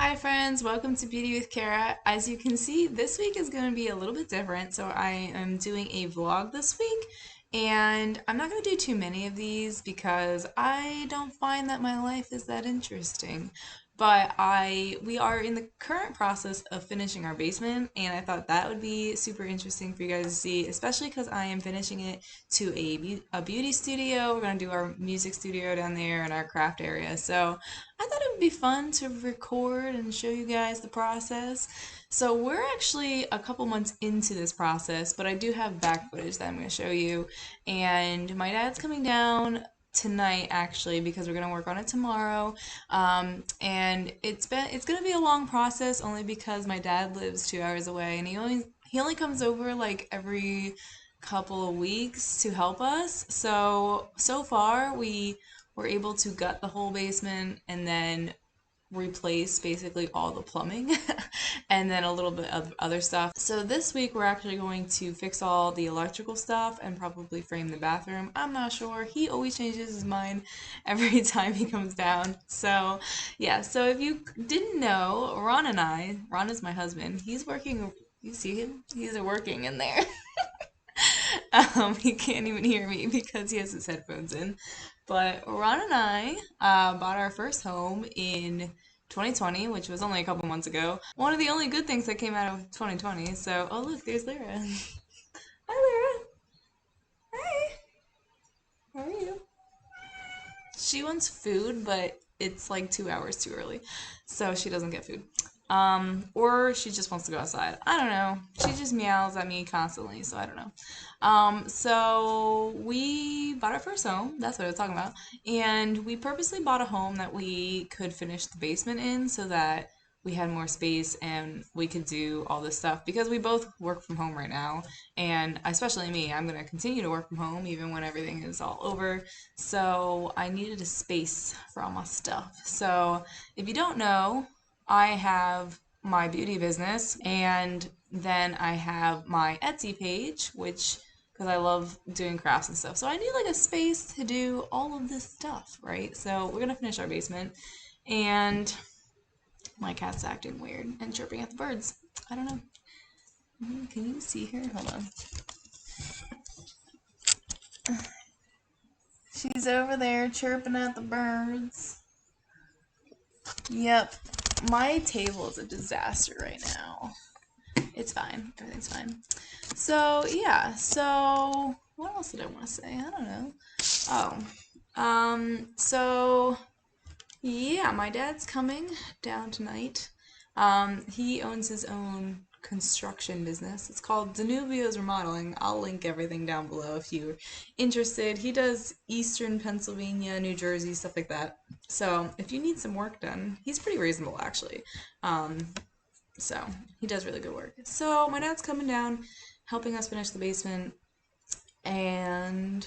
Hi friends, welcome to Beauty with Karah. As you can see, this week is going to be a little bit different. So I am doing a vlog this week, and I'm not going to do too many of these because I don't find that my life is that interesting. But we are in the current process of finishing our basement, and I thought that would be super interesting for you guys to see, especially because I am finishing it to a beauty studio. We're going to do our music studio down there and our craft area. So I thought it would be fun to record and show you guys the process. So we're actually a couple months into this process, but I do have back footage that I'm going to show you. And my dad's coming down tonight actually because we're going to work on it tomorrow. And it's going to be a long process only because my dad lives 2 hours away, and he only comes over like every couple of weeks to help us. So far we were able to gut the whole basement and then replace basically all the plumbing and then a little bit of other stuff. So this week we're actually going to fix all the electrical stuff and probably frame the bathroom. I'm not sure. He always changes his mind every time he comes down. So yeah, so if you didn't know, Ron is my husband. He's working, you see him? He's working in there. He can't even hear me because he has his headphones in. But Ron and I bought our first home in 2020, which was only a couple months ago. One of the only good things that came out of 2020. So, oh look, there's Lyra. Hi, Lyra. Hi. How are you? She wants food, but it's like 2 hours too early, so she doesn't get food. Or she just wants to go outside. I don't know. She just meows at me constantly, so I don't know. So we bought our first home. That's what I was talking about. And we purposely bought a home that we could finish the basement in so that we had more space and we could do all this stuff because we both work from home right now. And especially me, I'm going to continue to work from home even when everything is all over. So I needed a space for all my stuff. So if you don't know, I have my beauty business, and then I have my Etsy page, which because I love doing crafts and stuff. So I need like a space to do all of this stuff, right? So we're gonna finish our basement, and my cat's acting weird and chirping at the birds. I don't know. Can you see her? Hold on. She's over there chirping at the birds. Yep. My table is a disaster right now. It's fine. Everything's fine. So, yeah. So, what else did I want to say? I don't know. So, yeah, my dad's coming down tonight. He owns his own construction business. It's called Danubio's Remodeling. I'll link everything down below if you're interested. He does Eastern Pennsylvania, New Jersey, stuff like that. So, if you need some work done, he's pretty reasonable actually. So he does really good work. So my dad's coming down, helping us finish the basement, and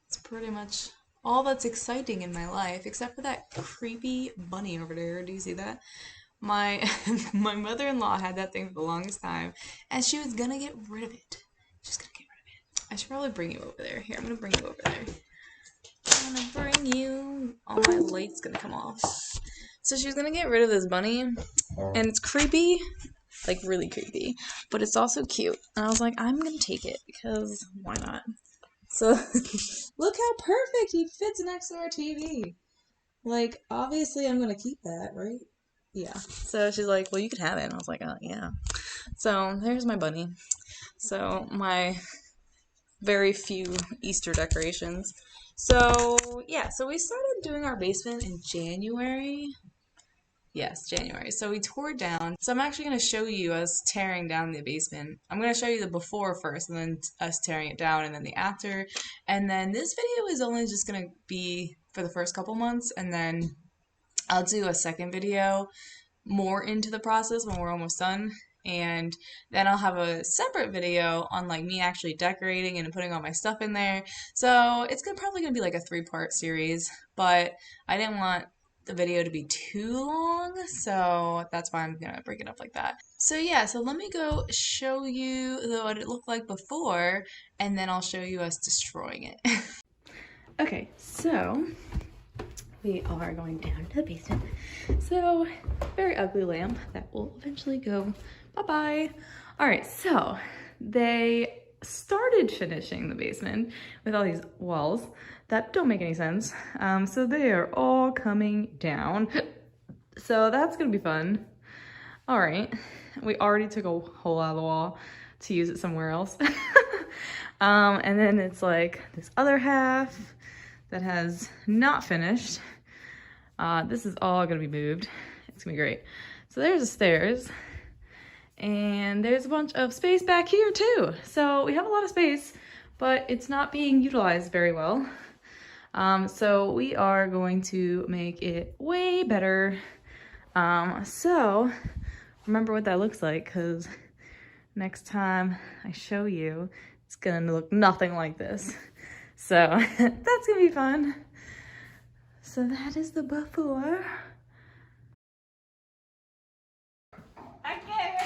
it's pretty much all that's exciting in my life, except for that creepy bunny over there. Do you see that? My my mother-in-law had that thing for the longest time, and she was gonna get rid of it. She's gonna get rid of it. I should probably bring you over there. Here, I'm gonna bring you over there. I'm gonna bring you. All my light's gonna come off. So she was gonna get rid of this bunny, and it's creepy, like really creepy, but it's also cute. And I was like, I'm gonna take it because why not? So look how perfect he fits next to our TV. Like, obviously I'm gonna keep that, right? Yeah. So she's like, well, you can have it. And I was like, oh, yeah. So there's my bunny. So my very few Easter decorations. So yeah, so we started doing our basement in January. Yes, January. So we tore it down. So I'm actually going to show you us tearing down the basement. I'm going to show you the before first, and then us tearing it down, and then the after. And then this video is only just going to be for the first couple months, and then I'll do a second video more into the process when we're almost done. And then I'll have a separate video on like me actually decorating and putting all my stuff in there. So it's probably gonna be like a 3-part series, but I didn't want the video to be too long, so that's why I'm gonna break it up like that. So yeah, so let me go show you what it looked like before, and then I'll show you us destroying it. Okay, so we are going down to the basement. So, very ugly lamp that will eventually go bye-bye. All right, so they started finishing the basement with all these walls that don't make any sense. So they are all coming down. So that's gonna be fun. All right, we already took a hole out of the wall to use it somewhere else. And then it's like this other half that has not finished. This is all gonna be moved. It's gonna be great. So there's the stairs, and there's a bunch of space back here too. So we have a lot of space, but it's not being utilized very well. So we are going to make it way better. So remember what that looks like, because next time I show you, it's gonna look nothing like this. So that's gonna be fun. So that is the before. Okay.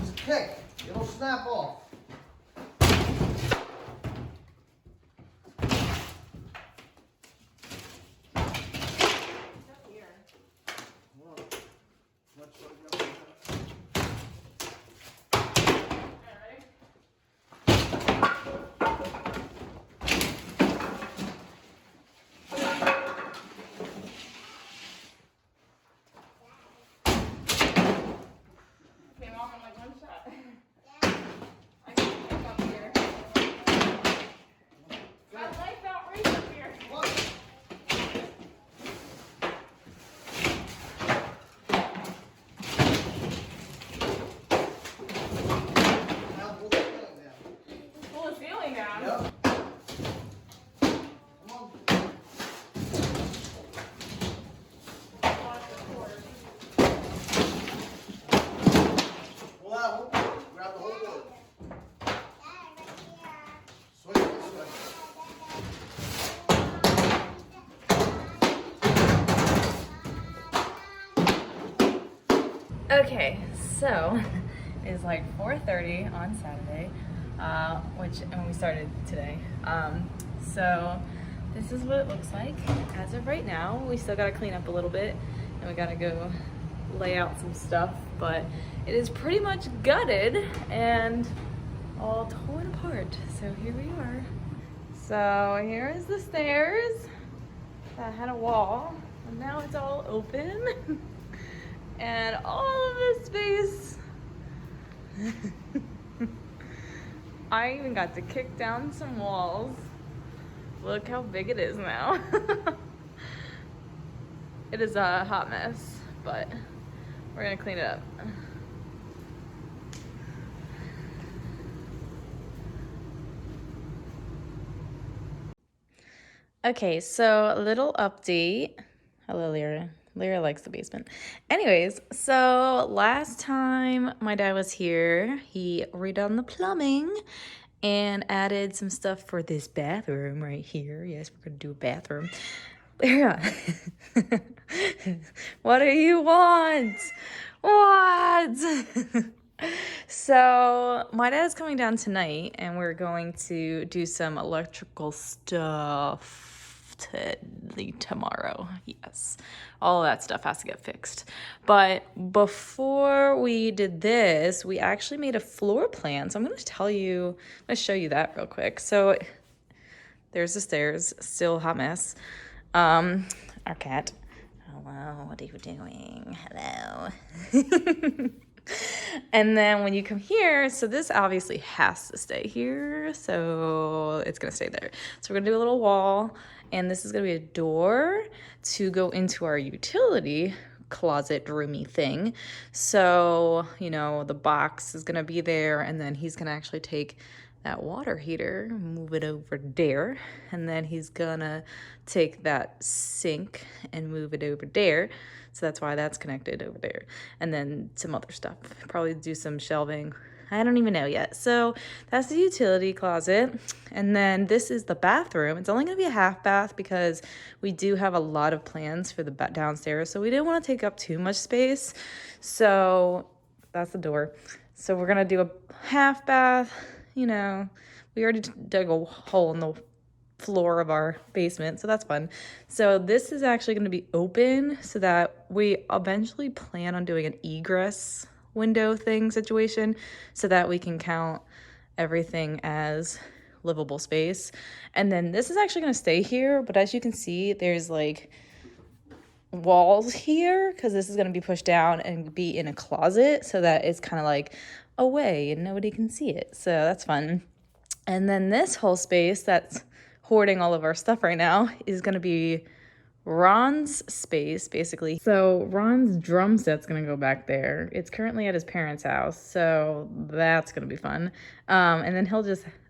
Just kick. It'll snap off. Okay, so it's like 4:30 on Saturday, and we started today. So this is what it looks like as of right now. We still gotta clean up a little bit, and we gotta go lay out some stuff, but it is pretty much gutted and all torn apart. So here we are. So here is the stairs that had a wall, and now it's all open. And all of this space. I even got to kick down some walls. Look how big it is now. It is a hot mess, but we're gonna clean it up. Okay, so a little update. Hello, Lyra. Lyra likes the basement. Anyways, so last time my dad was here, he redone the plumbing and added some stuff for this bathroom right here. Yes, we're gonna do a bathroom. Lyra, what do you want? What? So my dad's coming down tonight, and we're going to do some electrical stuff tomorrow. Yes, all of that stuff has to get fixed. But before we did this, we actually made a floor plan. So I'm going to show you that real quick. So there's the stairs, still a hot mess. Our cat. Hello, what are you doing? Hello. And then when you come here, so this obviously has to stay here, so it's gonna stay there. So we're gonna do a little wall, and this is gonna be a door to go into our utility closet roomy thing. So, you know, the box is gonna be there, and then he's gonna actually take that water heater, move it over there, and then he's gonna take that sink and move it over there. So that's why that's connected over there. And then some other stuff. Probably do some shelving I don't even know yet. So that's the utility closet. And then this is the bathroom. It's only going to be a half bath because we do have a lot of plans for the downstairs. So we didn't want to take up too much space. So that's the door. So we're going to do a half bath. You know, we already dug a hole in the floor of our basement, so that's fun. So this is actually going to be open so that we eventually plan on doing an egress window thing situation so that we can count everything as livable space. And then this is actually going to stay here, but as you can see, there's like walls here because this is going to be pushed down and be in a closet so that it's kind of like away and nobody can see it. So that's fun. And then this whole space that's hoarding all of our stuff right now is going to be Ron's space, basically. So Ron's drum set's going to go back there. It's currently at his parents' house, so that's going to be fun. And then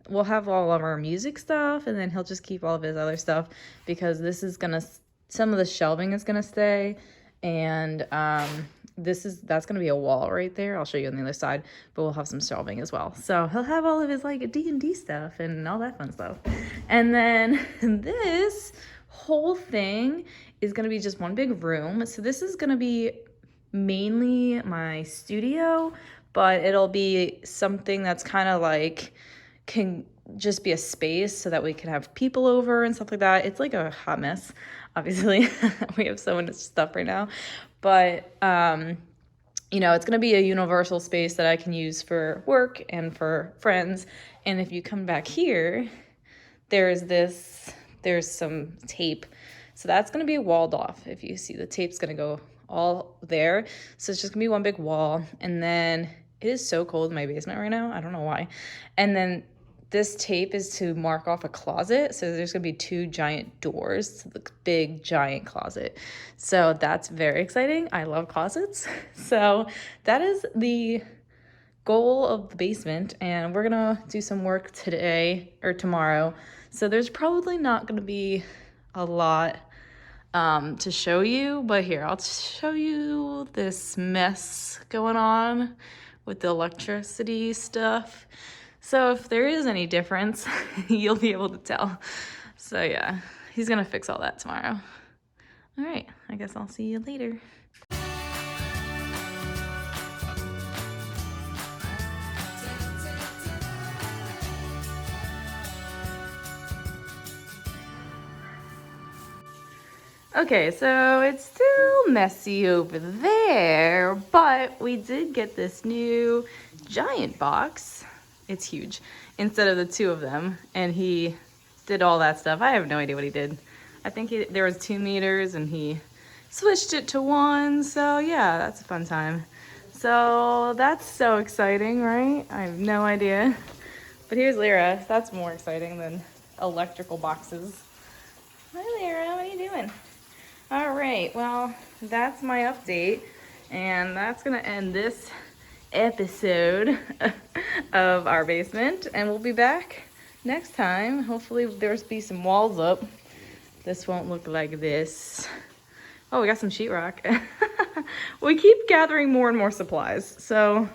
we'll have all of our music stuff, and then he'll just keep all of his other stuff because this is going to, some of the shelving is going to stay, and that's going to be a wall right there. I'll show you on the other side, but we'll have some shelving as well. So he'll have all of his like D&D stuff and all that fun stuff. And then this whole thing is going to be just one big room. So this is going to be mainly my studio, but it'll be something that's kind of like can just be a space so that we can have people over and stuff like that. It's like a hot mess, obviously. We have so much stuff right now, but you know, it's going to be a universal space that I can use for work and for friends. And if you come back here, there's some tape. So that's going to be walled off. If you see, the tape's going to go all there. So it's just going to be one big wall. And then it is so cold in my basement right now. I don't know why. And then this tape is to mark off a closet. So there's going to be 2 giant doors to the big giant closet. So that's very exciting. I love closets. So that is the goal of the basement. And we're going to do some work today or tomorrow. So there's probably not going to be a lot to show you. But here, I'll show you this mess going on with the electricity stuff. So if there is any difference, you'll be able to tell. So yeah, he's gonna fix all that tomorrow. All right, I guess I'll see you later. Okay, so it's still messy over there, but we did get this new giant box. It's huge, instead of the 2 of them, and he did all that stuff. I have no idea what he did. I think there was 2 meters and he switched it to 1, so yeah, that's a fun time. So that's so exciting, right? I have no idea. But here's Lyra. That's more exciting than electrical boxes. Hi Lyra, what are you doing? All right, well, that's my update, and that's gonna end this episode of our basement, and we'll be back next time. Hopefully there's be some walls up. This won't look like this. Oh, we got some sheetrock. We keep gathering more and more supplies, so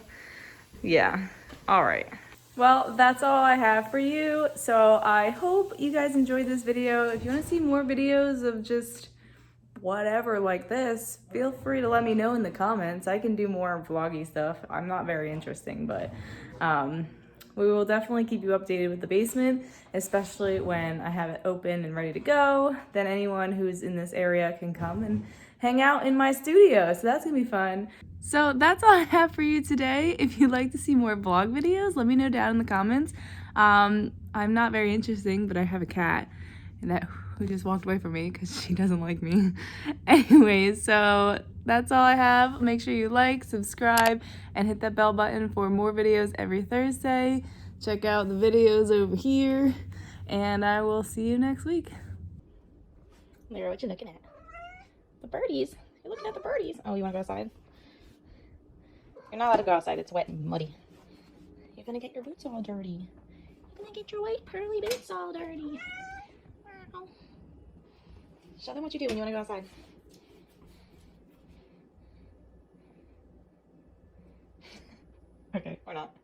yeah. All right, well, that's all I have for you. So I hope you guys enjoyed this video. If you want to see more videos of just whatever like this, feel free to let me know in the comments. I can do more vloggy stuff. I'm not very interesting, but we will definitely keep you updated with the basement, especially when I have it open and ready to go. Then anyone who's in this area can come and hang out in my studio, so that's gonna be fun. So that's all I have for you today. If you'd like to see more vlog videos, let me know down in the comments. I'm not very interesting, but I have a cat who just walked away from me because she doesn't like me. Anyways, so that's all I have. Make sure you like, subscribe, and hit that bell button for more videos every Thursday. Check out the videos over here, and I will see you next week. Lyra, what you looking at? The birdies. You're looking at the birdies. Oh, you want to go outside? You're not allowed to go outside. It's wet and muddy. You're gonna get your boots all dirty. You're gonna get your white pearly boots all dirty. Show them what you do when you want to go outside. Okay, or not.